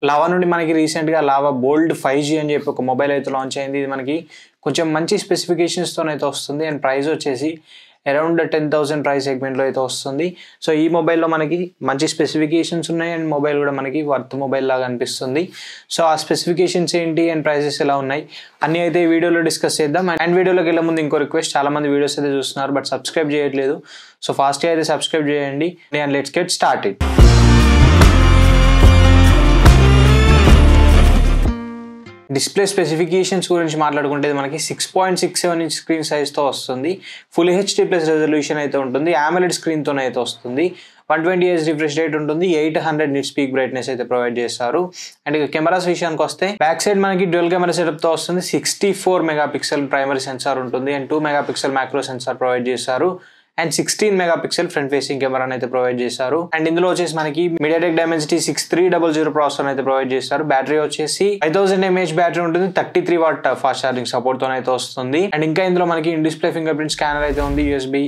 Lava నుండి మనకి రీసెంట్గా లావా బోల్డ్ 5G అని చెప్పి ఒక మొబైల్ అయితే లాంచ్ అయింది. ఇది మనకి కొంచెం మంచి స్పెసిఫికేషన్స్తో అయితే వస్తుంది అండ్ ప్రైస్ వచ్చేసి అరౌండ్ 10,000 ప్రైస్ సెగ్మెంట్లో అయితే వస్తుంది. సో ఈ మొబైల్లో మనకి మంచి స్పెసిఫికేషన్స్ ఉన్నాయి అండ్ మొబైల్ కూడా మనకి వర్త్ మొబైల్ లాగా అనిపిస్తుంది. సో ఆ స్పెసిఫికేషన్స్ ఏంటి అండ్ ప్రైసెస్ ఎలా ఉన్నాయి అన్నీ అయితే ఈ వీడియోలో డిస్కస్ చేద్దాం. అండ్ వీడియోలోకి వెళ్ళే ముందు ఇంకో రిక్వెస్ట్, చాలా మంది వీడియోస్ అయితే చూస్తున్నారు బట్ సబ్స్క్రైబ్ చేయట్లేదు. సో ఫాస్ట్గా అయితే సబ్స్క్రైబ్ చేయండి and let's get started. Display specifications గురించి మాట్లాడుకుంటే మనకి 6.67 ఇంచ్ స్క్రీన్ సైజ్తో వస్తుంది. ఫుల్ HD+ రెజల్యూషన్ అయితే ఉంటుంది. AMOLED స్క్రీన్తోనే అయితే వస్తుంది. 120Hz రిఫ్రెష్ రేట్ ఉంటుంది. 800 నిట్స్ పీక్ బ్రైట్నెస్ అయితే ప్రొవైడ్ చేస్తారు. అండ్ ఇక కెమెరాస్ విషయానికి వస్తే బ్యాక్ సైడ్ మనకి డ్యూయల్ కెమెరా సెటప్తో వస్తుంది. 64 మెగాపిక్సెల్ ప్రైమరీ సెన్సార్ ఉంటుంది and 2 megapixel macro censor provide చేస్తారు అండ్ 16 మెగాపిక్సెల్ ఫ్రంట్ ఫేసింగ్ కెమెరాని అయితే ప్రొవైడ్ చేశారు. అండ్ ఇందులో వచ్చేసి మనకి MediaTek Dimensity 6300 ప్రాసెసర్ అయితే ప్రొవైడ్ చేస్తారు. బ్యాటరీ వచ్చేసి 5000 mAh బ్యాటరీ ఉంటుంది. 33 వాట్ ఫాస్ట్ ఛార్జింగ్ సపోర్ట్ తో అయితే వస్తుంది. అండ్ ఇంకా ఇందులో మనకి in display finger print scanner అయితే ఉంది. USB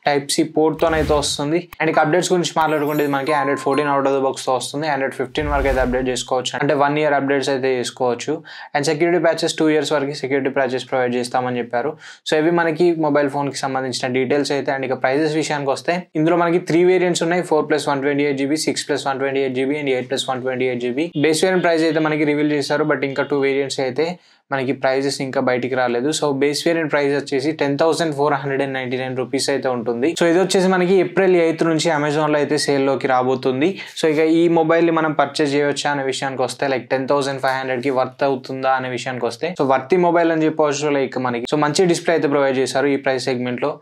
Type-C పోర్ట్తో అయితే వస్తుంది. అండ్ ఇక అప్డేట్స్ గురించి మాట్లాడుకుంటే మనకి Android 14 out of the box తో వస్తుంది. Android 15 వరకు అయితే అప్డేట్ చేసుకోవచ్చు, అంటే 1 year అప్డేట్స్ అయితే చేసుకోవచ్చు. అండ్ సెక్యూరిటీ ప్యాచెస్ 2 years వరకు సెక్యూరిటీ ప్యాచెస్ ప్రొవైడ్ చేస్తామని చెప్పారు. సో ఇవి మనకి మొబైల్ ఫోన్ కి సంబంధించిన డీటెయిల్స్ అయితే. అండ్ ఇక ప్రైజెస్ విషయానికి వస్తే ఇందులో మనకి 3 వేరియంట్స్ ఉన్నాయి. 4+128GB, 6+128GB and 8+128GB. Base variant price అయితే మనకి రివీల్ చేశారు బట్ ఇంకా 2 వేరియంట్స్ అయితే మనకి ప్రైజెస్ ఇంకా బయటికి రాలేదు. సో బేస్ వేరియంట్ ప్రైస్ వచ్చేసి 10,499 రూపీస్ అయితే ఉంటుంది. సో ఇది వచ్చేసి మనకి April 8th నుంచి అమెజాన్ లో అయితే సేల్ లోకి రాబోతుంది. సో ఇక ఈ మొబైల్ ని మనం పర్చేస్ చేయవచ్చా అనే విషయానికి వస్తే లైక్ 10,500 కి వర్త్ అవుతుందా అనే విషయానికి వస్తే సో వర్తి మొబైల్ అని చెప్పవచ్చు. లైక్ మనకి సో మంచి డిస్ప్లే అయితే ప్రొవైడ్ చేశారు ఈ ప్రైస్ సెగ్మెంట్ లో.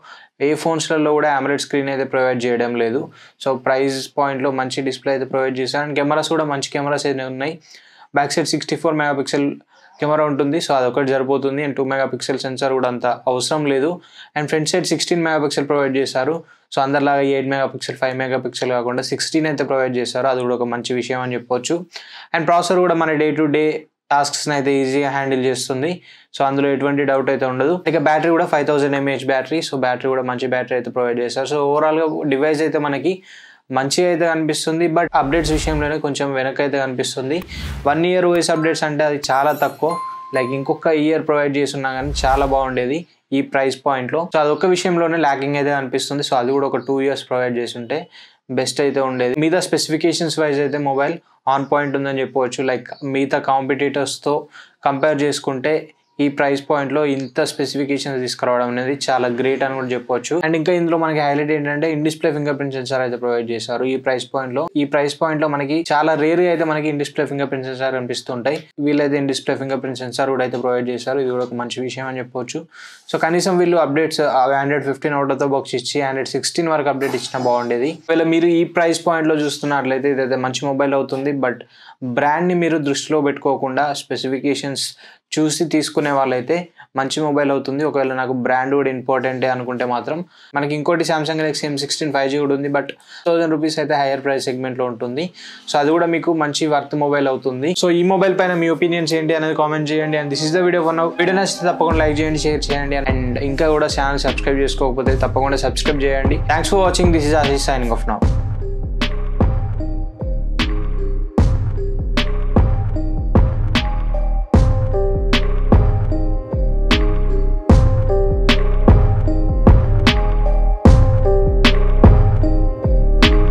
ఏ ఫోన్స్లలో కూడా AMOLED స్క్రీన్ అయితే ప్రొవైడ్ చేయడం లేదు. సో ప్రైస్ పాయింట్ లో మంచి డిస్ప్లే అయితే ప్రొవైడ్ చేశారు అండ్ కెమెరాస్ కూడా మంచి కెమెరాస్ అయితే ఉన్నాయి. బ్యాక్ సైడ్ 64 మెగాపిక్సెల్ కెమెరా ఉంటుంది. సో అదొకటి సరిపోతుంది అండ్ 2 మెగాపిక్సెల్ సెన్సార్ కూడా అంత అవసరం లేదు. And front side 16 megapixel provide చేశారు. సో అందరిలాగా 8 మెగాపిక్సెల్ 5 మెగాపిక్సెల్ కాకుండా 16 అయితే ప్రొవైడ్ చేశారు. అది కూడా ఒక మంచి విషయం అని చెప్పొచ్చు. అండ్ ప్రాసెసర్ కూడా మన డే టు డే టాస్క్స్ని అయితే ఈజీగా హ్యాండిల్ చేస్తుంది. సో అందులో ఎటువంటి డౌట్ అయితే ఉండదు. ఇక బ్యాటరీ కూడా 5000 mAh బ్యాటరీ. సో బ్యాటరీ కూడా మంచి బ్యాటరీ అయితే ప్రొవైడ్ చేశారు. సో ఓవరాల్గా డివైస్ అయితే మనకి మంచిగా అయితే కనిపిస్తుంది బట్ అప్డేట్స్ విషయంలోనే కొంచెం వెనక అయితే కనిపిస్తుంది. 1 year OS అప్డేట్స్ అంటే అది చాలా తక్కువ. లైక్ ఇంకొక ఇయర్ ప్రొవైడ్ చేస్తున్నా కానీ చాలా బాగుండేది ఈ ప్రైస్ పాయింట్లో. సో అదొక విషయంలోనే ల్యాకింగ్ అయితే కనిపిస్తుంది. సో అది కూడా ఒక 2 years ప్రొవైడ్ చేసి ఉంటే బెస్ట్ అయితే ఉండేది. మిగతా స్పెసిఫికేషన్స్ వైజ్ అయితే మొబైల్ ఆన్ పాయింట్ ఉందని చెప్పవచ్చు. లైక్ మిగతా కాంపిటీటర్స్తో కంపేర్ చేసుకుంటే ఈ ప్రైస్ పాయింట్లో ఇంత స్పెసిఫికేషన్స్ తీసుకురావడం అనేది చాలా గ్రేట్ అని కూడా చెప్పవచ్చు. అండ్ ఇంకా ఇందులో మనకి హైలైట్ ఏంటంటే in display finger print censor అయితే ప్రొవైడ్ చేశారు ఈ ప్రైస్ పాయింట్లో. ఈ ప్రైస్ పాయింట్లో మనకి చాలా రేర్ గా అయితే మనకి in display finger print censor కనిపిస్తుంటాయి. వీళ్ళైతే in display finger print censor కూడా అయితే ప్రొవైడ్ చేశారు. ఇది కూడా ఒక మంచి విషయం అని చెప్పవచ్చు. సో కనీసం వీళ్ళు updates Android 15 out of the box ఇచ్చి Android 16 వరకు అప్డేట్ ఇచ్చినా బాగుండేది. ఒకవేళ మీరు ఈ ప్రైస్ పాయింట్లో చూస్తున్నట్లయితే ఇదైతే మంచి మొబైల్ అవుతుంది. బట్ బ్రాండ్ని మీరు దృష్టిలో పెట్టుకోకుండా స్పెసిఫికేషన్స్ చూసి తీసుకునే వాళ్ళైతే మంచి మొబైల్ అవుతుంది. ఒకవేళ నాకు బ్రాండ్ కూడా ఇంపార్టెంటే అనుకుంటే మాత్రం మనకి ఇంకోటి Samsung Galaxy M16 5G కూడా ఉంది బట్ 1000 రూపీస్ అయితే హైయర్ ప్రైస్ సెగ్మెంట్లో ఉంటుంది. సో అది కూడా మీకు మంచి వర్త్ మొబైల్ అవుతుంది. సో ఈ మొబైల్ పైన మీ ఒపీనియన్స్ ఏంటి అనేది కామెంట్ చేయండి. And this is the video for now. Video నచ్చితే తప్పకుండా లైక్ చేయండి, షేర్ చేయండి అండ్ ఇంకా కూడా ఛానల్ సబ్స్క్రైబ్ చేసుకోకపోతే తప్పకుండా సబ్స్క్రైబ్ చేయండి. Thanks for watching. This is Ashish signing off now.